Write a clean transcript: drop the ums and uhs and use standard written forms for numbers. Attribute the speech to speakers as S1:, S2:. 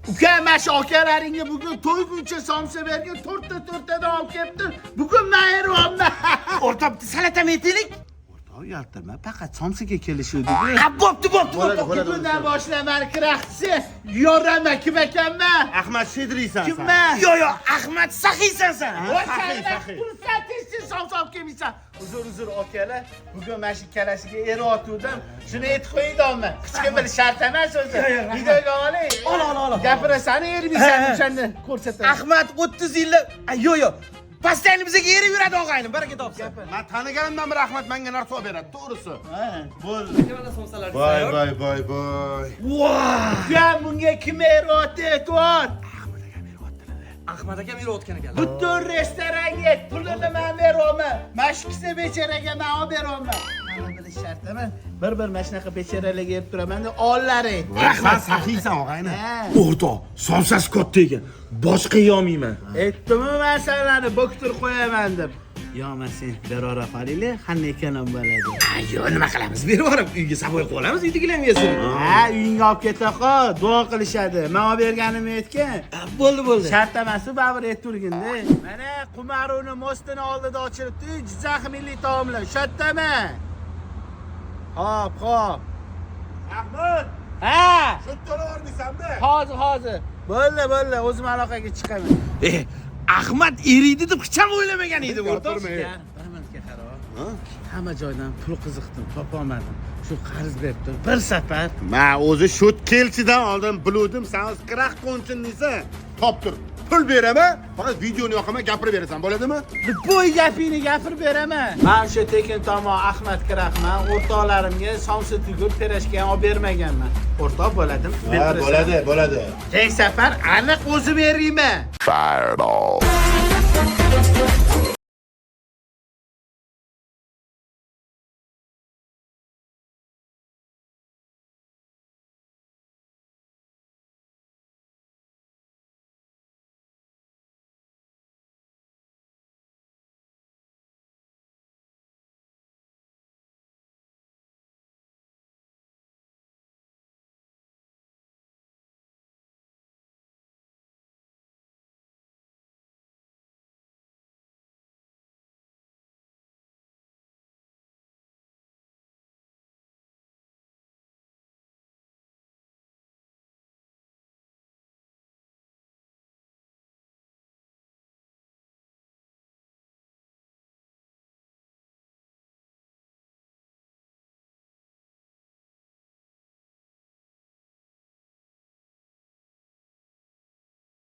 S1: Uka, mana shu akalaringga bugun to'yguncha somsa bergan, to'rttadan olib kelibdi. Bugun men eryapman.
S2: O'rta bitta salatami aytaylik.
S1: Uyaltirma, faqat somsaga kelishuvdik.
S2: Bo'pti.
S1: Bugundan boshlab meni kiraqchisi yorama kim ekanman?
S3: Ahmad Shedriysan sen.
S1: Kimman?
S2: Yo'q, Ahmad Sahiysan sen.
S3: Sahiy.
S1: Fursatni somsa olib kelmaysan. Uzr akalar. Bugun mana shu kalashiga eryotgandim. Shuni aytib qo'yingmi? Hech kim bilish shart emas o'zi. Videoga oling.
S2: Ol.
S1: Gapirasan, ermaysan o'shani ko'rsataman.
S2: Ahmad 30 yillik. Yo'q. Pastayni bizga yerib yuradi og'ayni, baraka topsin.
S3: Men taniganimdan beri Ahmad menga narsa olib beradi, to'g'risi.
S1: Ha,
S3: Bo'ldi.
S2: Mana somsalar
S3: Voy.
S1: Sen bunga kim eryapti aytyapti?
S2: Ahmad aka berayotgan ekanlar.
S1: Butun restoranga pulini men beryapman. Mashqisi bechoraga men olib beryapman. Mana bilish shart emas. Bir mana shunaqa bechoralarga berib turaman deb ollaring.
S3: Sen sahiysan og'ayni.
S2: O'rta, somsasi katta ekan. Boshqa yeyolmayman.
S1: Aytdimmi men sanani bo'ktirib qo'yaman deb. Yo'ma sen berora qolinglar, qanday ekanam bo'ladi.
S2: Yo'q, nima qilamiz? Berib borib uyga saboy qolamiz, uydagilarga yesin.
S1: Ha, uyingga olib keta qol, duo qilishadi. Men olib berganimni aytgan.
S2: Bo'ldi.
S1: Shart emas, baribir aytturgin-da. Mana Qumaruni mostini oldida ochilibdi, Jizzax milliy taomlar. Shatdami? Hop.
S3: Ahmad,
S1: Ha!
S3: shu to'lavermaysanmi?
S1: Hozir. Bo'ldi, o'zim aloqaga chiqaman.
S2: Ahmad eriydi deb hech ham o'ylamagan edim, o'rta.
S1: Bir minutga qara. Hamma joydan pul qiziqdim, topolmadim. Shu qarz beribdim. Bir safar.
S3: Men o'zi shu kelchidan oldin biluvdim, sen o'z qiraq qo'nchinlisan. Toptir. Pul beraman, faqat videoni yoqaman, gapirib berasan, bo'ladimi?
S1: Bo'y gapingni gapirib beraman. Men o'sha tekin tomon Ahmad Kiraqman, o'rtoqlarimga somsa tugul pirashka olib bermaganman. O'rtoq bo'ladimi?
S3: Bo'ladi.
S1: Tek safar aniq o'zim eriyman.
S4: Fireball.